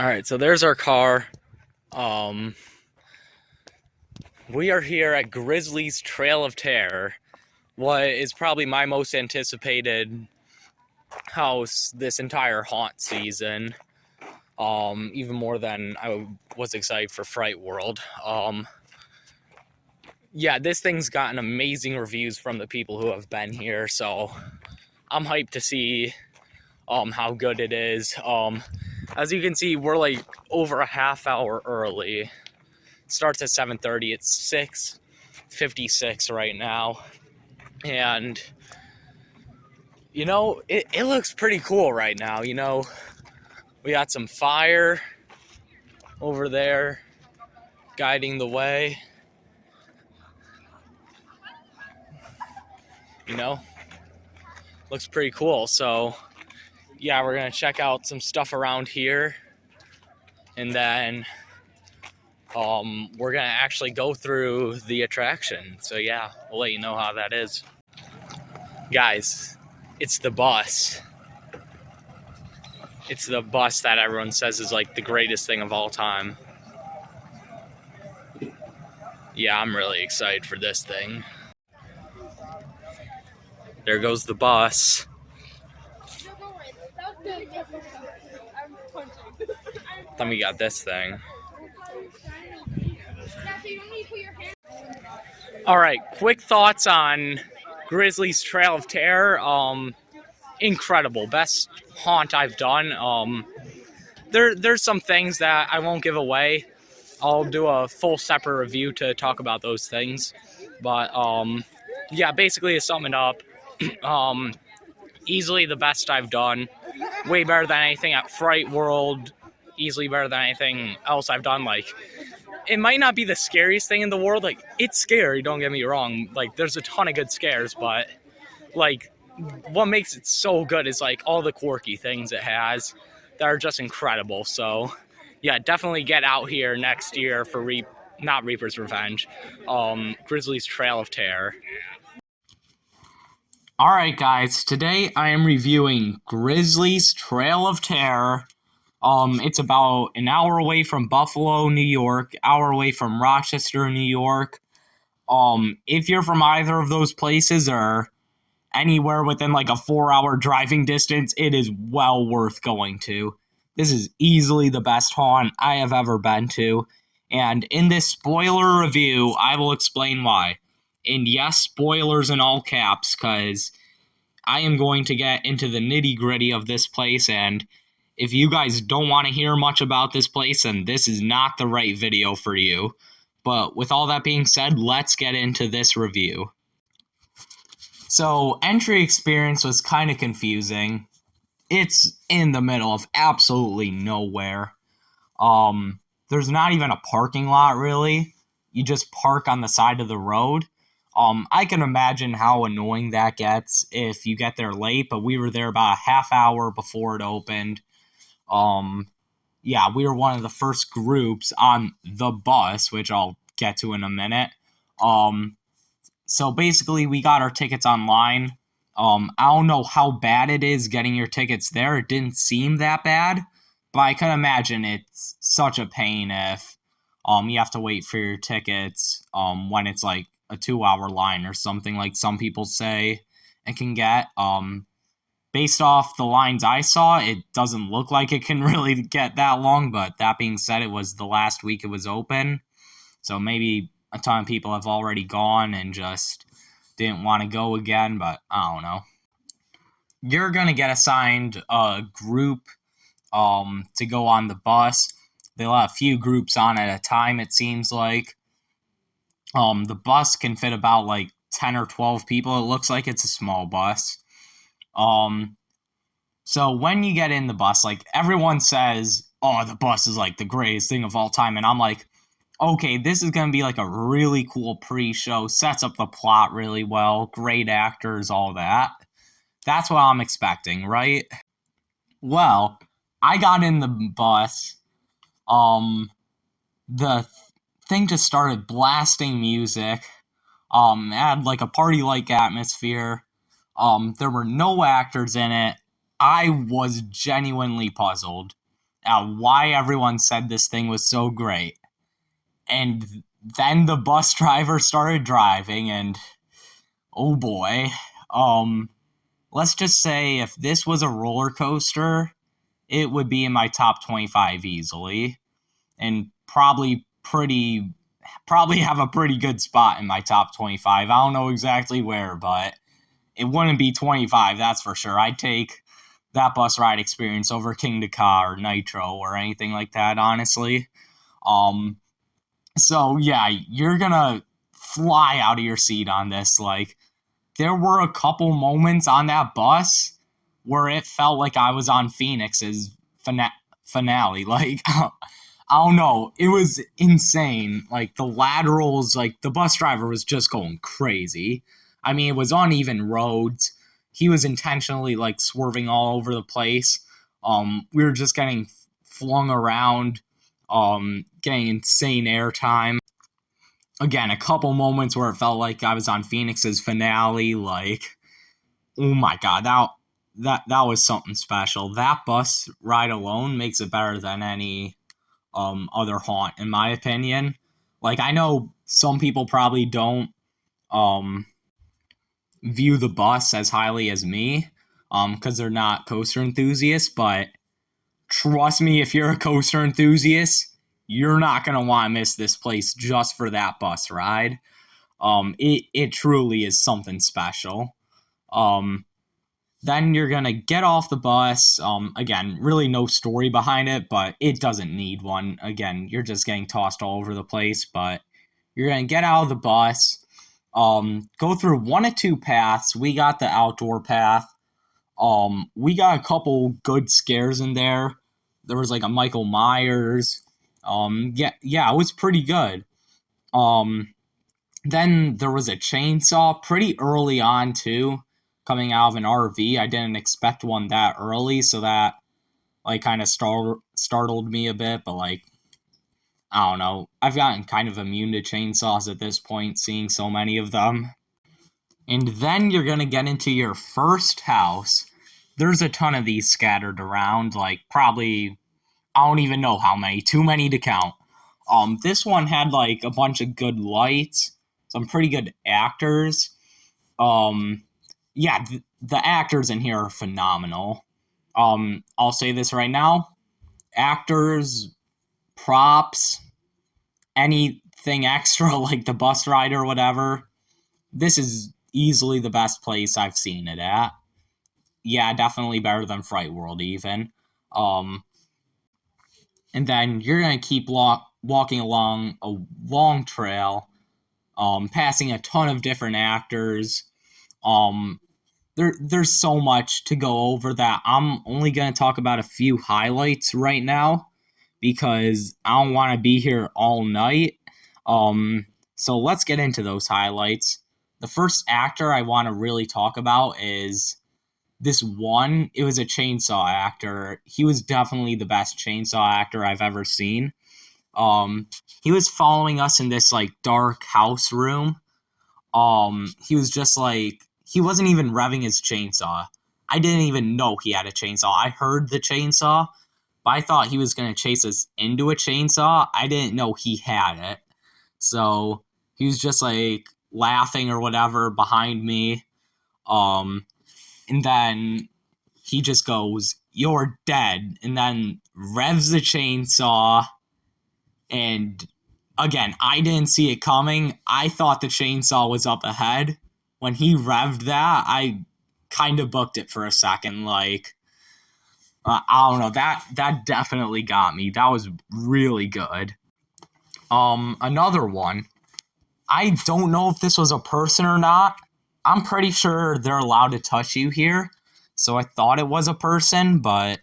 All right, so there's our car. Um, we are here at Grizzly's Trail of Terror, what is probably my most anticipated house this entire haunt season. Even more than I was excited for Fright World. Yeah, this thing's gotten amazing reviews from the people who have been here, so I'm hyped to see how good it is. As you can see, we're like over a half hour early. It starts at 7:30. It's 6:56 right now, and it looks pretty cool right now. We got some fire over there guiding the way. Looks pretty cool. So yeah, we're gonna check out some stuff around here, and then we're gonna actually go through the attraction. So yeah, we'll let you know how that is. Guys, it's the bus. It's the bus that everyone says is like the greatest thing of all time. Yeah, I'm really excited for this thing. There goes the bus. Then we got this thing. All right, quick thoughts on Grizzly's Trail of Terror. Incredible, best haunt I've done. There's some things that I won't give away. I'll do a full separate review to talk about those things. But yeah, basically to sum it up, easily the best I've done. Way better than anything at Fright World. Easily better than anything else I've done. Like, it might not be the scariest thing in the world. Like, it's scary, don't get me wrong. Like, there's a ton of good scares, but like, what makes it so good is like all the quirky things it has that are just incredible. So yeah, definitely get out here next year for not Reaper's Revenge, Grizzly's Trail of Terror. All right, guys, today I am reviewing Grizzly's Trail of Terror. It's about an hour away from Buffalo, New York, hour away from Rochester, New York. If you're from either of those places or anywhere within like a 4-hour driving distance, it is well worth going to. This is easily the best haunt I have ever been to. And in this spoiler review, I will explain why. And yes, spoilers in all caps, because I am going to get into the nitty-gritty of this place, and if you guys don't want to hear much about this place, then this is not the right video for you. But with all that being said, let's get into this review. So, entry experience was kind of confusing. It's in the middle of absolutely nowhere. There's not even a parking lot, really. You just park on the side of the road. I can imagine how annoying that gets if you get there late, but we were there about a half hour before it opened. Yeah, we were one of the first groups on the bus, which I'll get to in a minute. So basically, we got our tickets online. I don't know how bad it is getting your tickets there. It didn't seem that bad, but I can imagine it's such a pain if you have to wait for your tickets when it's like a 2-hour line or something, like some people say it can get. Based off the lines I saw, it doesn't look like it can really get that long, but that being said, it was the last week it was open, so maybe a ton of people have already gone and just didn't want to go again, but I don't know. You're going to get assigned a group to go on the bus. They'll have a few groups on at a time, it seems like. The bus can fit about like 10 or 12 people. It looks like it's a small bus. So when you get in the bus, like, everyone says, oh, the bus is like the greatest thing of all time. And I'm like, okay, this is going to be like a really cool pre-show, sets up the plot really well, great actors, all that. That's what I'm expecting, right? Well, I got in the bus. The thing just started blasting music. It had like a party-like atmosphere. There were no actors in it. I was genuinely puzzled. why everyone said this thing was so great. And then the bus driver started driving, and oh boy, um, let's just say if this was a roller coaster, it would be in my top 25 easily, and probably have a pretty good spot in my top 25. I don't know exactly where, but it wouldn't be 25, that's for sure. I'd take that bus ride experience over King Ka or Nitro or anything like that, honestly. Um, so yeah, you're gonna fly out of your seat on this. Like, there were a couple moments on that bus where it felt like I was on Phoenix's finale. Like, I don't know. It was insane. Like, the laterals, like, the bus driver was just going crazy. I mean, it was uneven roads. He was intentionally, like, swerving all over the place. We were just getting flung around, getting insane airtime. Again, a couple moments where it felt like I was on Phoenix's finale. Like, oh my god, that was something special. That bus ride alone makes it better than any other haunt, in my opinion. Like, I know some people probably don't um view the bus as highly as me, because they're not coaster enthusiasts, but trust me, if you're a coaster enthusiast, you're not gonna want to miss this place just for that bus ride. It truly is something special. Um, then you're gonna get off the bus. Again, really no story behind it, but it doesn't need one. Again, you're just getting tossed all over the place, but you're gonna get out of the bus. Go through one of two paths. We got the outdoor path. We got a couple good scares in there. There was like a Michael Myers. Yeah, it was pretty good. Um, then there was a chainsaw pretty early on too, coming out of an RV. I didn't expect one that early, so that like kind of startled me a bit. But like, I don't know, I've gotten kind of immune to chainsaws at this point, seeing so many of them. And then you're gonna get into your first house. There's a ton of these scattered around, like probably I don't even know how many, too many to count. This one had like a bunch of good lights, some pretty good actors. Um, yeah, the actors in here are phenomenal. I'll say this right now: actors, props, anything extra like the bus ride or whatever. This is easily the best place I've seen it at. Yeah, definitely better than Fright World even. Um, and then you're gonna keep walking along a long trail, passing a ton of different actors. Um, there's so much to go over that I'm only gonna talk about a few highlights right now because I don't want to be here all night. So let's get into those highlights. The first actor I want to really talk about is this one. It was a chainsaw actor. He was definitely the best chainsaw actor I've ever seen. Um, he was following us in this like dark house room. He was just like he wasn't even revving his chainsaw. I didn't even know he had a chainsaw. I heard the chainsaw, but I thought he was gonna chase us into a chainsaw. I didn't know he had it. So he was just like laughing or whatever behind me. Um, and then he just goes, "You're dead," and then revs the chainsaw. And again, I didn't see it coming. I thought the chainsaw was up ahead. When he revved that, I kind of booked it for a second. Like, I don't know. That definitely got me. That was really good. Another one. I don't know if this was a person or not. I'm pretty sure they're allowed to touch you here. So I thought it was a person, but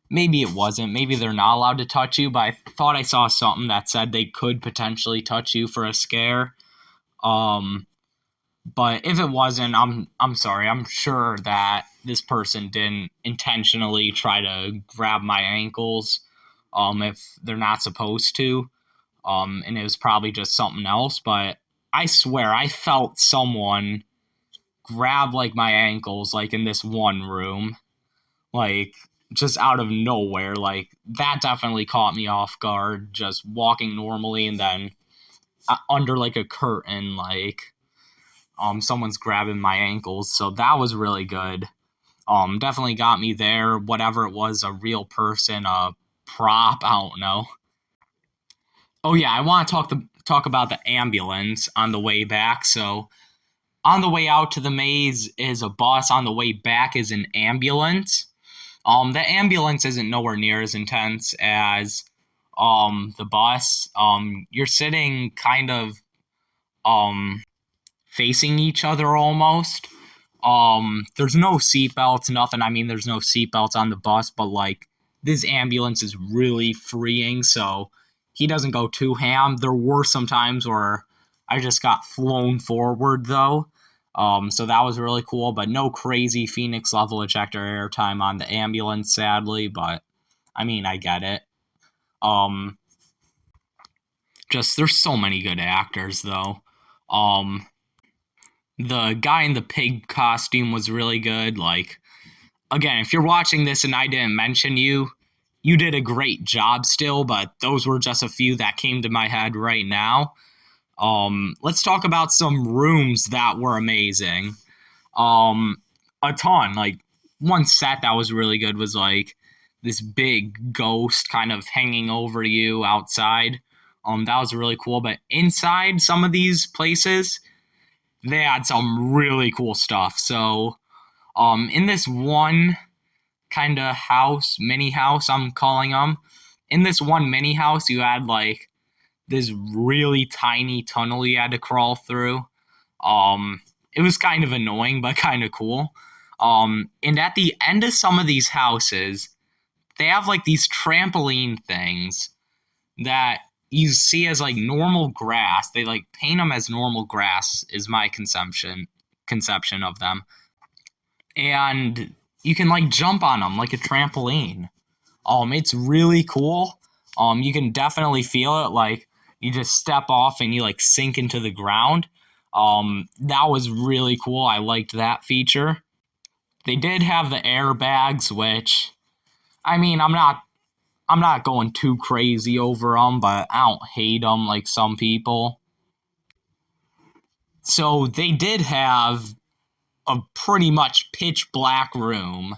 maybe it wasn't. Maybe they're not allowed to touch you, but I thought I saw something that said they could potentially touch you for a scare. But if it wasn't, I'm sorry. I'm sure that this person didn't intentionally try to grab my ankles if they're not supposed to. And it was probably just something else, but I swear I felt someone grab like my ankles like in this one room. Like, just out of nowhere. Like, that definitely caught me off guard, just walking normally and then under like a curtain, like someone's grabbing my ankles. So that was really good. Definitely got me there. Whatever it was, a real person, a prop, I don't know. Oh yeah, I want to talk about the ambulance on the way back. So on the way out to the maze is a bus. On the way back is an ambulance. The ambulance isn't nowhere near as intense as the bus. You're sitting kind of um facing each other almost. There's no seatbelts, nothing. I mean, there's no seatbelts on the bus, but like this ambulance is really freeing, so he doesn't go too ham. There were some times where I just got flown forward though. So that was really cool, but no crazy Phoenix level ejector airtime on the ambulance, sadly, but I mean, I get it. Um, just there's so many good actors though. Um, the guy in the pig costume was really good. Like, again, if you're watching this and I didn't mention you, you did a great job still, but those were just a few that came to my head right now. Let's talk about some rooms that were amazing. Um, a ton. Like, one set that was really good was like this big ghost kind of hanging over you outside. That was really cool. But inside some of these places, they had some really cool stuff. So, in this one kind of house, mini house, I'm calling them, in this one mini house, you had like this really tiny tunnel you had to crawl through. It was kind of annoying, but kind of cool. And at the end of some of these houses, they have like these trampoline things that you see as like normal grass. They like paint them as normal grass is my conception of them. And you can like jump on them like a trampoline. It's really cool. You can definitely feel it. Like, you just step off and you like sink into the ground. That was really cool. I liked that feature. They did have the airbags, which, I mean, I'm not going too crazy over them, but I don't hate them like some people. So they did have a pretty much pitch black room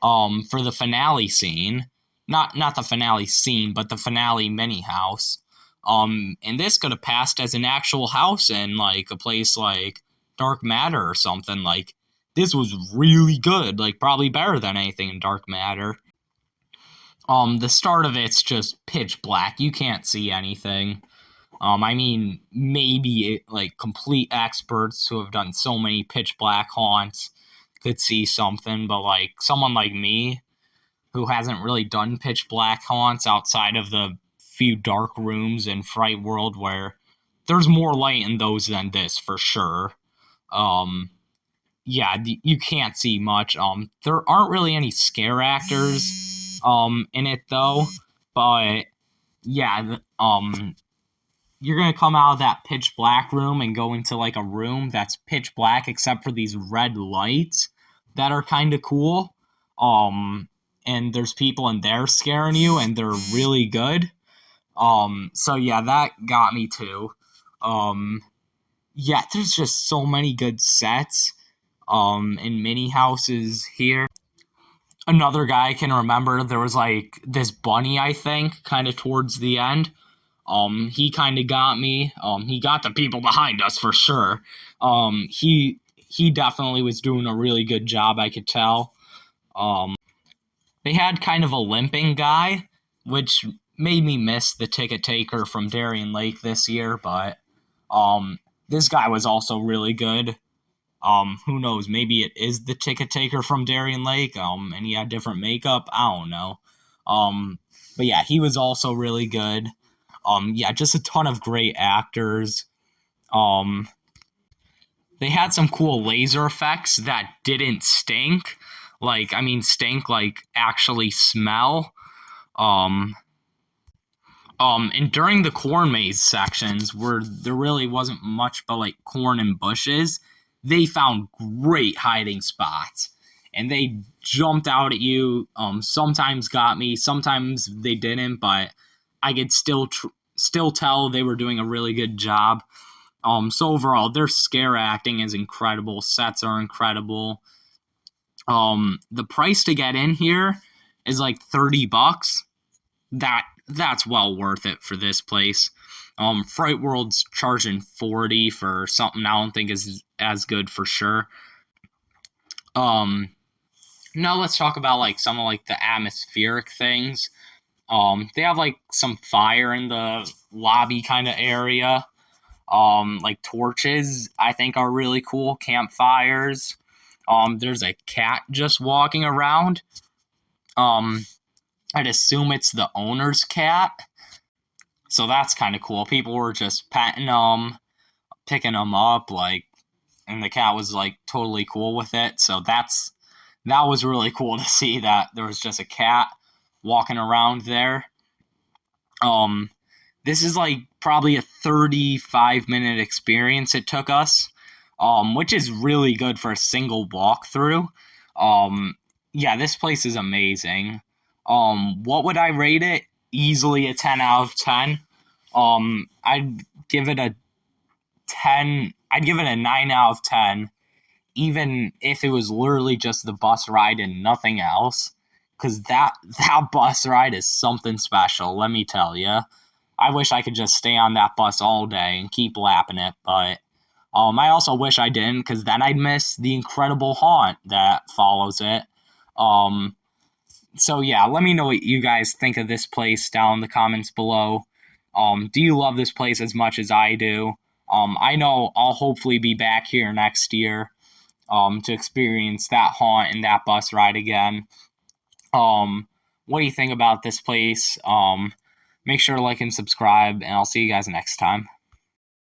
for the finale scene. Not the finale scene, but the finale mini house. And this could have passed as an actual house in like a place like Dark Matter or something. Like, this was really good, like probably better than anything in Dark Matter. The start of it's just pitch black. You can't see anything. I mean, maybe like complete experts who have done so many pitch black haunts could see something, but like someone like me who hasn't really done pitch black haunts outside of the few dark rooms in Fright World where there's more light in those than this for sure. Yeah, you can't see much. There aren't really any scare actors in it though, but yeah, you're gonna come out of that pitch black room and go into like a room that's pitch black except for these red lights that are kind of cool. And there's people in there scaring you, and they're really good. So yeah, that got me too. Yeah, there's just so many good sets in mini houses here. Another guy I can remember, there was like this bunny, I think, kind of towards the end. He kind of got me. He got the people behind us for sure. He definitely was doing a really good job, I could tell. They had kind of a limping guy, which made me miss the ticket taker from Darien Lake this year, but this guy was also really good. Who knows? Maybe it is the ticket taker from Darien Lake. And he had different makeup. I don't know. But yeah, he was also really good. Yeah, just a ton of great actors. They had some cool laser effects that didn't stink. Like, I mean, stink like actually smell. And during the corn maze sections where there really wasn't much but like corn and bushes, they found great hiding spots. and they jumped out at you. Sometimes got me, sometimes they didn't, but I could still tell they were doing a really good job. So overall, their scare acting is incredible. Sets are incredible. The price to get in here is like $30. That's well worth it for this place. Fright World's charging $40 for something I don't think is as good for sure. Now let's talk about like some of like the atmospheric things. They have like some fire in the lobby kind of area. Like torches, I think are really cool. Campfires. There's a cat just walking around. I'd assume it's the owner's cat. So that's kind of cool. People were just petting them, picking them up, like, and the cat was like totally cool with it. So that was really cool to see that there was just a cat walking around there. This is like probably a 35-minute experience it took us, which is really good for a single walkthrough. Yeah, this place is amazing. What would I rate it? Easily a 10 out of 10. I'd give it a 10. I'd give it a 9 out of 10, even if it was literally just the bus ride and nothing else. Because that bus ride is something special, let me tell you. I wish I could just stay on that bus all day and keep lapping it, but I also wish I didn't, because then I'd miss the incredible haunt that follows it. So yeah, let me know what you guys think of this place down in the comments below. Do you love this place as much as I do? I know I'll hopefully be back here next year to experience that haunt and that bus ride again. What do you think about this place? Make sure to like and subscribe, and I'll see you guys next time.